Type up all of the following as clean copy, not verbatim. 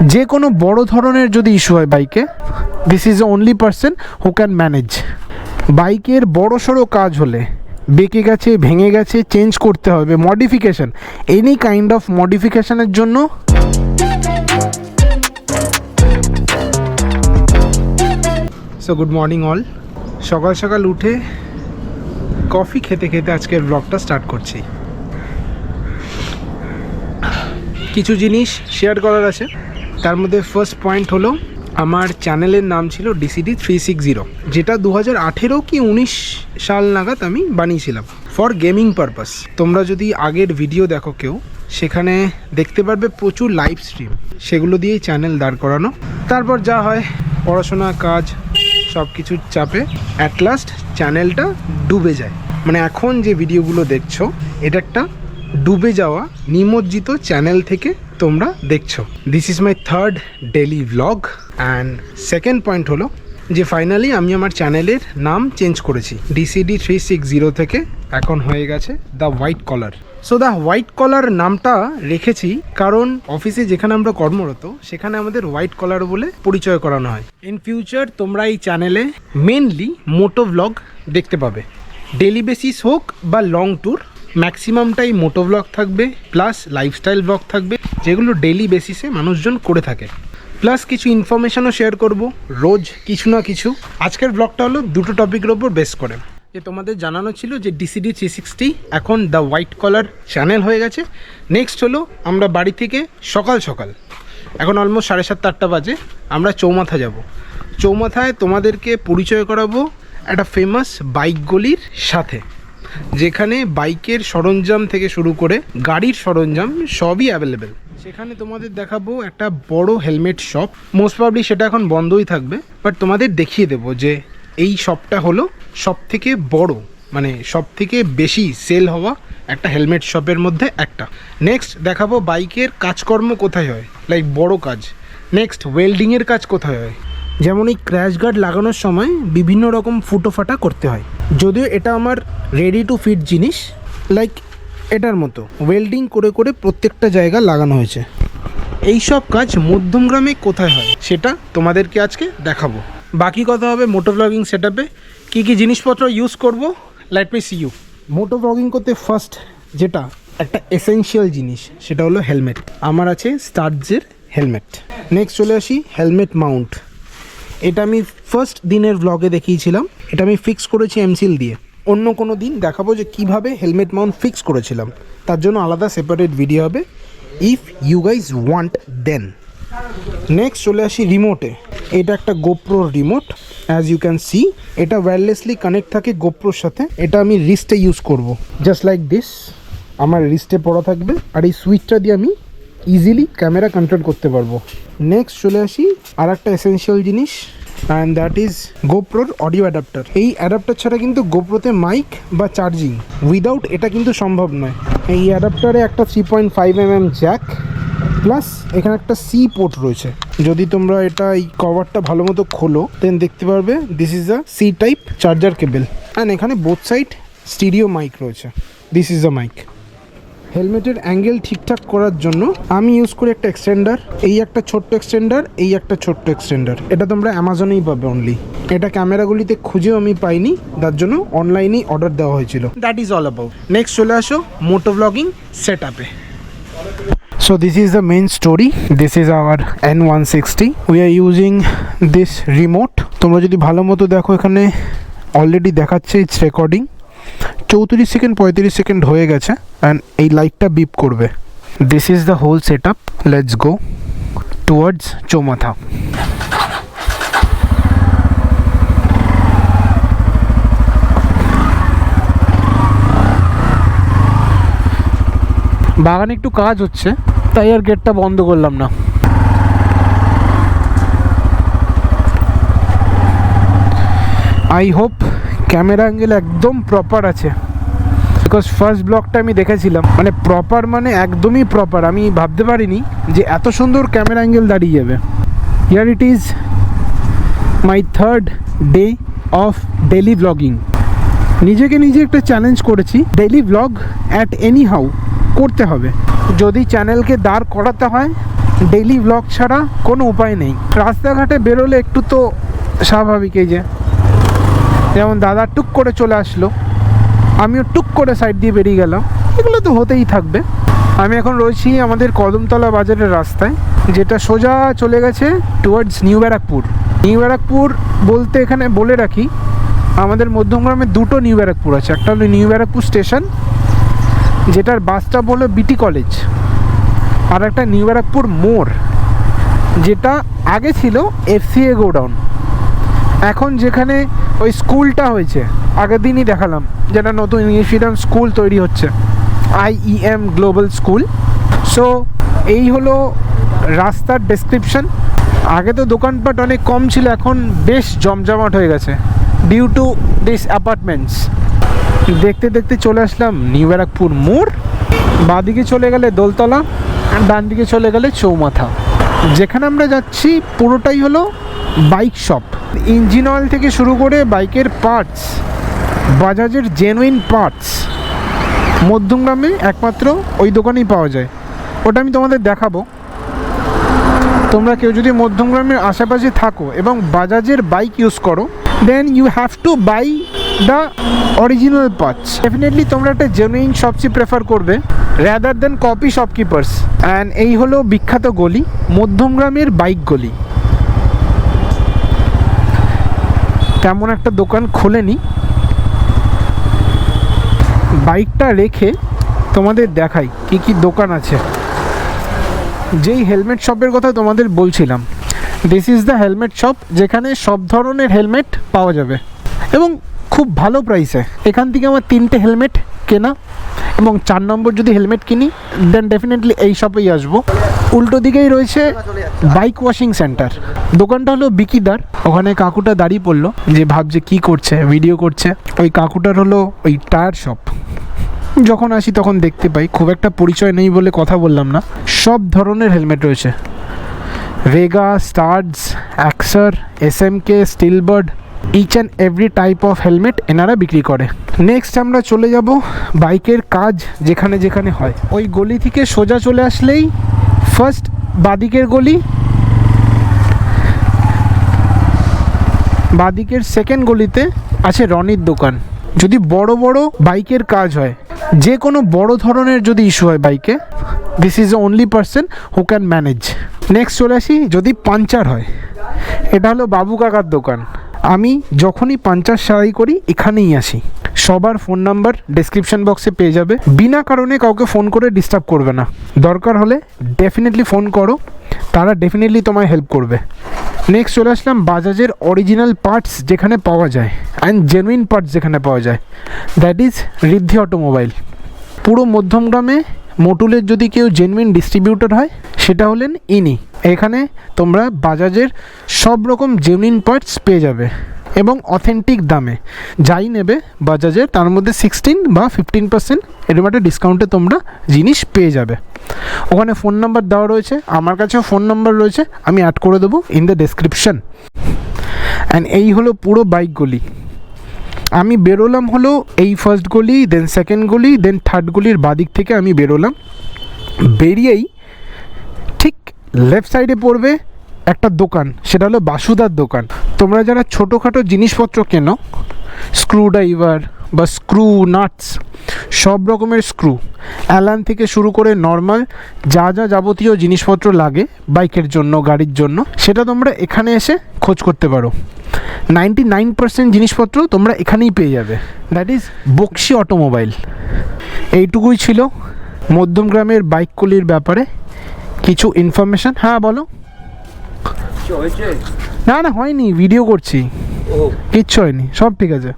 যে কোনো বড় ধরনের যদি ইস্যু হয় বাইকে, this is the only person who can manage. বাইকের বড় সড়ো কাজ হলে, বেঁকে গেছে, ভেঙে গেছে, চেঞ্জ করতে হবে, মডিফিকেশান, এনি কাইন্ড অফ মডিফিকেশানের জন্য সো গুড মর্নিং অল। সকাল সকাল উঠে কফি খেতে খেতে আজকের ব্লগটা স্টার্ট করছি। কিছু জিনিস শেয়ার করার আছে, তার মধ্যে ফার্স্ট পয়েন্ট হলো আমার চ্যানেলের নাম ছিল DCD 360, যেটা 2018 কি 19 সাল নাগাদ আমি বানিয়েছিলাম ফর গেমিং পারপাস। তোমরা যদি আগের ভিডিও দেখো কেউ, সেখানে দেখতে পারবে প্রচুর লাইভ স্ট্রিম, সেগুলো দিয়েই চ্যানেল দাঁড় করানো। তারপর যা হয়, পড়াশোনা, কাজ, সব কিছুর চাপে অ্যাট লাস্ট চ্যানেলটা ডুবে যায়। মানে এখন যে ভিডিওগুলো দেখছো, এটা একটা ডুবে যাওয়া নিমজ্জিত চ্যানেল থেকে তোমরা দেখছো। This is my third daily vlog. And second point হলো যে ফাইনালি আমি আমার চ্যানেলের নাম চেঞ্জ করেছি, DCD 360 থেকে এখন হয়ে গেছে the white collar. So the white collar নামটা রেখেছি কারণ অফিসে যেখানে আমরা কর্মরত, সেখানে আমাদের হোয়াইট কলার বলে পরিচয় করানো হয়। ইন ফিউচার তোমরা এই চ্যানেলে মেনলি মোটো ভ্লগ দেখতে পাবে, ডেলি বেসিস হোক বা লং ট্যুর, ম্যাক্সিমামটাই মোটো ব্লগ থাকবে, প্লাস লাইফস্টাইল ব্লগ থাকবে, যেগুলো ডেলি বেসিসে মানুষজন করে থাকে। প্লাস কিছু ইনফরমেশনও শেয়ার করব রোজ কিছু না কিছু। আজকের ব্লগটা হলো দুটো টপিকের ওপর বেস করে। যে তোমাদের জানানো ছিল যে DCD 360 এখন দ্য হোয়াইট কলার চ্যানেল হয়ে গেছে। নেক্সট হলো আমরা বাড়ি থেকে সকাল সকাল, এখন অলমোস্ট 7:30-8টা বাজে, আমরা চৌমাথা যাব। চৌমাথায় তোমাদেরকে পরিচয় করাবো একটা ফেমাস বাইক গলির সাথে, যেখানে বাইকের সরঞ্জাম থেকে শুরু করে গাড়ির সরঞ্জাম সবই অ্যাভেলেবেল। সেখানে তোমাদের দেখাবো একটা বড় হেলমেট শপ। মোস্ট প্রবাবলি সেটা এখন বন্ধই থাকবে, বাট তোমাদের দেখিয়ে দেবো যে এই শপটা হলো সব থেকে বড়, মানে সব থেকে বেশি সেল হওয়া একটা হেলমেট শপের মধ্যে একটা। নেক্সট দেখাবো বাইকের কাজকর্ম কোথায় হয়, লাইক বড় কাজ। নেক্সট ওয়েল্ডিংয়ের কাজ কোথায় হয়, যেমন এই ক্র্যাশ গার্ড লাগানোর সময় বিভিন্ন রকম ফুটো ফাটা করতে হয়। যদিও এটা আমার রেডি টু ফিট জিনিস, লাইক এটার মতো ওয়েল্ডিং করে করে প্রত্যেকটা জায়গা লাগানো হয়েছে। এই সব কাজ মধ্যমগ্রামে কোথায় হয় সেটা তোমাদেরকে আজকে দেখাবো। বাকি কথা হবে মোটো ব্লগিং সেটআপে কী কী জিনিসপত্র ইউজ করব। Let me see you. Moto ব্লগিং করতে ফার্স্ট যেটা একটা এসেনশিয়াল জিনিস, সেটা হলো হেলমেট। আমার আছে স্টার্টজের হেলমেট। নেক্সট চলে আসি হেলমেট মাউন্ট। এটা আমি ফার্স্ট দিনের ব্লগে দেখিয়েছিলাম, এটা আমি ফিক্স করেছি এমসিল দিয়ে। অন্য কোনো দিন দেখাবো যে কিভাবে হেলমেট মাউন্ট ফিক্স করেছিলাম, তার জন্য আলাদা সেপারেট ভিডিও হবে, if you guys want then. Next চলে আসি রিমোটে। এটা একটা গোপ্রোর remote, as you can see. এটা ওয়্যারলেসলি কানেক্ট থাকে গোপ্রোর সাথে। এটা আমি রিস্টে ইউজ করব, জাস্ট লাইক দিস। আমার রিস্টে পড়া থাকবে, আর এই সুইচটা দিয়ে আমি ইজিলি ক্যামেরা কন্ট্রোল করতে পারবো। নেক্সট চলে আসি আর একটা এসেনশিয়াল জিনিস, অ্যান্ড দ্যাট ইজ গোপ্রোর অডিও অ্যাডাপ্টার। এই অ্যাডাপ্টার ছাড়া কিন্তু গোপ্রোতে মাইক বা চার্জিং উইদাউট এটা কিন্তু সম্ভব নয়। এই অ্যাডাপ্টারে একটা 3.5mm জ্যাক, প্লাস এখানে একটা সি পোর্ট রয়েছে। যদি তোমরা এটা এই কভারটা ভালো মতো খোলো, দেন দেখতে পারবে this is a C type charger cable. And এখানে বোথ সাইড স্টিরিও মাইক রয়েছে। This is a mic. হেলমেটের অ্যাঙ্গেল ঠিকঠাক করার জন্য আমি ইউজ করি একটা এক্সটেন্ডার, এই একটা ছোট্ট এক্সটেন্ডার, এই একটা ছোট্ট এক্সটেন্ডার। এটা তোমরা অ্যামাজনেই পাবে অনলি। এটা ক্যামেরাগুলিতে খুঁজেও আমি পাইনি, তার জন্য অনলাইনেই অর্ডার দেওয়া হয়েছিল। That is all about. Next চলে আসো মোটো ব্লগিং সেট আপে। So this is the main story. This is our N160. We are using this remote. তোমরা যদি ভালো মতো দেখো, এখানে অলরেডি দেখাচ্ছে ইটস রেকর্ডিং। 34 সেকেন্ড 35 সেকেন্ড হয়ে গেছে, অ্যান্ড এই লাইটটা বিপ করবে। This is the whole set up. Let's go towards Chowmatha. বাগানে একটু কাজ হচ্ছে, তাই আর গেটটা বন্ধ করলাম না। আই হোপ ক্যামেরা অ্যাঙ্গেল একদম প্রপার আছে, বিকজ ফার্স্ট ব্লগটা আমি দেখেছিলাম, মানে প্রপার মানে একদমই প্রপার। আমি ভাবতে পারিনি যে এত সুন্দর ক্যামেরা অ্যাঙ্গেল দাঁড়িয়ে যাবে। Here it is my third day of daily blogging. নিজেকে নিজে একটা চ্যালেঞ্জ করেছি, daily blog at any how করতে হবে। যদি চ্যানেলকে দাঁড় করাতে হয় ডেইলি ব্লগ ছাড়া কোনো উপায় নেই। রাস্তাঘাটে বেরোলে একটু তো স্বাভাবিক, এই যে যেমন দাদা টুক করে চলে আসলো, আমিও টুক করে সাইড দিয়ে বেরিয়ে গেলাম, এগুলো তো হতেই থাকবে। আমি এখন রয়েছি আমাদের কদমতলা বাজারের রাস্তায়, যেটা সোজা চলে গেছে towards new Barrackpore. New Barrackpore বলতে এখানে বলে রাখি, আমাদের মধ্যমগ্রামে দুটো নিউ ব্যারাকপুর আছে। একটা হলো নিউ ব্যারাকপুর স্টেশন, যেটার বাস স্টপ হলো বিটি কলেজ, আর একটা নিউ ব্যারাকপুর মোড়, যেটা আগে ছিল এফসিএ গোডাউন। এখন যেখানে ওই স্কুলটা হয়েছে, আগের দিনই দেখালাম, যেটা নতুন ইংলিশ মিডিয়াম স্কুল তৈরি হচ্ছে, IEM গ্লোবাল স্কুল। সো এই হলো রাস্তার ডেসক্রিপশন। আগে তো দোকানপাট অনেক কম ছিল, এখন বেশ জমজমাট হয়ে গেছে ডিউ টু দিস অ্যাপার্টমেন্টস। দেখতে দেখতে চলে আসলাম নিউ ব্যারাকপুর মোড়। বাঁদিকে চলে গেলে দোলতলা, আর ডান দিকে চলে গেলে চৌমাথা। যেখানে আমরা যাচ্ছি পুরোটাই হলো বাইক শপ। ইঞ্জিন অয়েল থেকে শুরু করে বাইকের পার্টস, বাজাজের জেনুইন পার্টস মধ্যমগ্রামে একমাত্র ওই দোকানেই পাওয়া যায়। ওটা আমি তোমাদের দেখাবো। তোমরা কেউ যদি মধ্যমগ্রামের আশেপাশে থাকো এবং বাজাজের বাইক ইউজ করো, then you have to buy the original parts. Definitely তোমরা একটা জেনুইন শপসই প্রেফার করবে rather than copy shopkeepers. And এই হলো বিখ্যাত গলি, মধ্যমগ্রামের বাইক গলি। তেমন একটা দোকান খোলেনি, বাইকটা রেখে তোমাদের দেখাই কি কি দোকান আছে। যেই হেলমেট শপের কথা তোমাদের বলছিলাম, this is the helmet shop, যেখানে সব ধরনের হেলমেট পাওয়া যাবে এবং খুব ভালো প্রাইসে। এখান থেকে আমার 3টে হেলমেট কেনা, এবং 4 নম্বর যদি হেলমেট কিনি দেন ডেফিনেটলি এই শপেই আসবো। উল্টো দিকেই রয়েছে বাইক ওয়াশিং সেন্টার। দোকানটা হলো বিকিদার। ওখানে কাকুটা দাঁড়িয়ে পড়লো, যে ভাবছে কি করছে, ভিডিও করছে। ওই কাকুটার হলো ওই টায়ার শপ। যখন আসি তখন দেখতে পাই, খুব একটা পরিচয় নেই বলে কথা বললাম না। সব ধরনের হেলমেট রয়েছে, Vega, Studds, Axor, SMK, Steelbird, each and every type of helmet এনারা বিক্রি করে। নেক্সট আমরা চলে যাব বাইকের কাজ যেখানে যেখানে হয়। ওই গলি থেকে সোজা চলে আসলেই ফার্স্ট বাদিকের গলি, বাদিকের সেকেন্ড গলিতে আছে রনির দোকান। যদি বড় বড় বাইকের কাজ হয়, যে কোনো বড় ধরনের যদি ইস্যু হয় বাইকে, this is the only person who can manage. Next চলে আসি যদি পাঞ্চার হয়, এটা হলো বাবু কাকার দোকান। আমি যখনই পাঞ্চার সারাই করি এখানেই আসি। সবার ফোন নাম্বার ডেসক্রিপশন বক্সে পেয়ে যাবে। বিনা কারণে কাউকে ফোন করে ডিস্টার্ব করবে না। দরকার হলে ডেফিনেটলি ফোন করো, তারা ডেফিনেটলি তোমায় হেল্প করবে। নেক্সট চলে আসলাম বাজাজের অরিজিনাল পার্টস যেখানে পাওয়া যায়, অ্যান্ড জেনুইন পার্টস যেখানে পাওয়া যায়, দ্যাট ইজ ঋদ্ধি অটোমোবাইল। পুরো মধ্যমগ্রামে মোটুলের যদি কেউ জেনুইন ডিস্ট্রিবিউটর হয়, সেটা হলেন ইনি। এখানে তোমরা বাজাজের সব রকম জেনুইন পার্টস পেয়ে যাবে এবং অথেন্টিক দামে। যাই নেবে বাজাজের, তার মধ্যে 16 বা 15% এরকম একটা ডিসকাউন্টে তোমরা জিনিস পেয়ে যাবে। ওখানে ফোন নাম্বার দেওয়া রয়েছে, আমার কাছেও ফোন নাম্বার রয়েছে, আমি অ্যাড করে দেবো ইন দ্য ডেসক্রিপশন। অ্যান্ড এই হলো পুরো বাইক গলি। আমি বেরোলাম হলো এই ফার্স্ট গলি, দেন সেকেন্ড গলি, দেন থার্ড গলির বাদিক থেকে আমি বেরোলাম। বেরিয়েই ঠিক লেফট সাইডে পড়বে একটা দোকান, সেটা হলো বাসুদার দোকান। তোমরা যারা ছোটোখাটো জিনিসপত্র কেনো, স্ক্রু ড্রাইভার বা স্ক্রু নাটস, সব রকমের স্ক্রু, অ্যালান থেকে শুরু করে নর্মাল যা যা যাবতীয় জিনিসপত্র লাগে বাইকের জন্য, গাড়ির জন্য, সেটা তোমরা এখানে এসে খোঁজ করতে পারো। 99% জিনিসপত্র তোমরা এখানেই পেয়ে যাবে। That is Baxi automobile. এইটুকুই ছিল মধ্যমগ্রামের বাইকগুলির ব্যাপারে কিছু ইনফরমেশান। হ্যাঁ বলো। না না হয়নি, ভিডিও করছি, কিচ্ছু হয়নি, সব ঠিক আছে।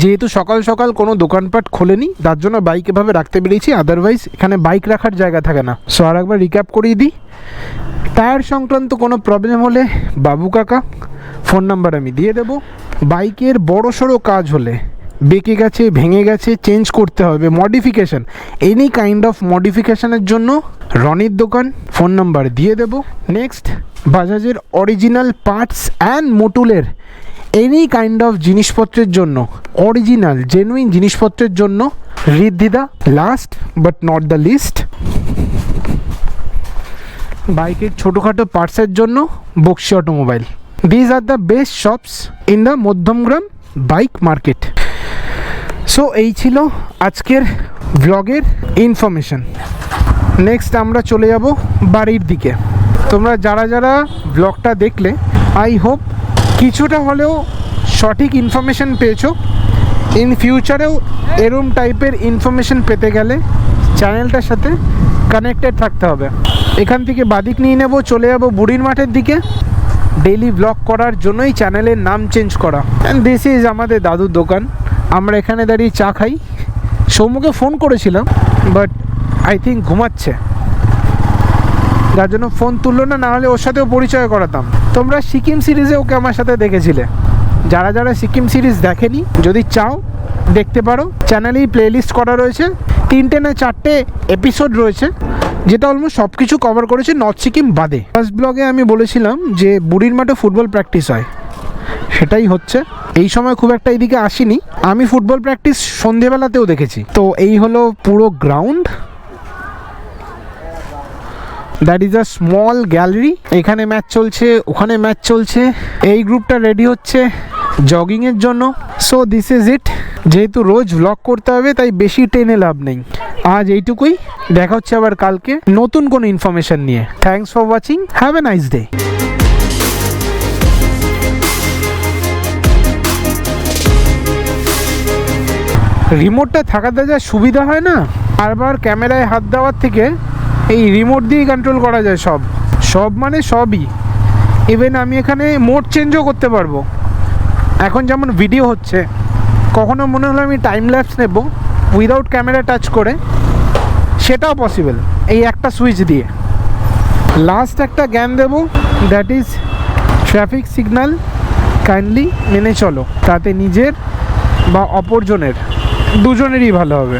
যেহেতু সকাল সকাল কোনো দোকানপাট খোলেনি, তার জন্য বাইক এভাবে রাখতে পেরেছি, আদারওয়াইজ এখানে বাইক রাখার জায়গা থাকে না। সো আর একবার রিক্যাপ করিয়ে দিই, টায়ার সংক্রান্ত কোনো প্রবলেম হলে বাবু কাকা, ফোন নাম্বার আমি দিয়ে দেবো। বাইকের বড় সড়ো কাজ হলে, বেঁকে গেছে, ভেঙে গেছে, চেঞ্জ করতে হবে, মডিফিকেশান, এনি কাইন্ড অফ মডিফিকেশানের জন্য রনির দোকান, ফোন নাম্বার দিয়ে দেবো। নেক্সট বাজাজের অরিজিনাল পার্টস অ্যান্ড মোটুলের এনি কাইন্ড অফ জিনিসপত্রের জন্য, অরিজিনাল জেনুইন জিনিসপত্রের জন্য ঋদ্ধিদা। Last but not the least বাইকের ছোটোখাটো পার্টসের জন্য Bakshi automobile. These are the best shops in the Madhyamgram bike market. So এই ছিল আজকের ব্লগের ইনফরমেশন। নেক্সট আমরা চলে যাব বাড়ির দিকে। তোমরা যারা যারা ব্লগটা দেখলে আই হোপ কিছুটা হলেও সঠিক ইনফরমেশন পেয়েছো। ইন ফিউচারেও এরম টাইপের ইনফরমেশন পেতে গেলে চ্যানেলটার সাথে কানেক্টেড থাকতে হবে। এখান থেকে বাদিক নিয়ে নেব, চলে যাব বুড়ির মাঠের দিকে। ডেইলি ব্লগ করার জন্যই চ্যানেলের নাম চেঞ্জ করা। অ্যান্ড দিস ইজ আমাদের দাদুর দোকান। আমরা এখানে দাঁড়িয়ে চা খাই। সৌম্যকে ফোন করেছিলাম, বাট আই থিঙ্ক ঘুমাচ্ছে, যার জন্য ফোন তুললো না, নাহলে ওর সাথেও পরিচয় করাতাম। তোমরা সিকিম সিরিজে ওকে আমার সাথে দেখেছিলে। যারা যারা সিকিম সিরিজ দেখেনি, যদি চাও দেখতে পারো, চ্যানেলেই প্লেলিস্ট করা রয়েছে। 3টে না 4টে এপিসোড রয়েছে, যেটা অলমোস্ট সব কিছু কভার করেছে নর্থ সিকিম বাদে। ফার্স্ট ব্লগে আমি বলেছিলাম যে বুড়ির মাঠে ফুটবল প্র্যাকটিস হয়, সেটাই হচ্ছে। এই সময় খুব একটা এদিকে আসিনি, আমি ফুটবল প্র্যাকটিস সন্ধেবেলাতেও দেখেছি। তো এই হলো পুরো ground. That is a small gallery. এখানে ম্যাচ চলছে, ওখানে ম্যাচ চলছে। এই গ্রুপটা রেডি হচ্ছে জগিংয়ের জন্য। So this is it. যেহেতু রোজ ভ্লগ করতে হবে, তাই বেশি টেনে লাভ নেই। আজ এইটুকুই, দেখা হচ্ছে আবার কালকে নতুন কোনো ইনফরমেশন নিয়ে। Thanks for watching, have a nice day. রিমোটটা থাকাতে যা সুবিধা হয় না, বারবার ক্যামেরায় হাত দেওয়ার থেকে এই রিমোট দিয়েই কন্ট্রোল করা যায় সব মানে সবই। ইভেন আমি এখানে মোড চেঞ্জও করতে পারবো। এখন যেমন ভিডিও হচ্ছে, কখনো মনে হলো আমি টাইম ল্যাপস নেব উইদাউট ক্যামেরা টাচ করে, সেটাও পসিবল এই একটা সুইচ দিয়ে। লাস্ট একটা জ্ঞান দেবো, that is traffic signal kindly মেনে চলো, তাতে নিজের বা অপরজনের দুজনেরই ভালো হবে।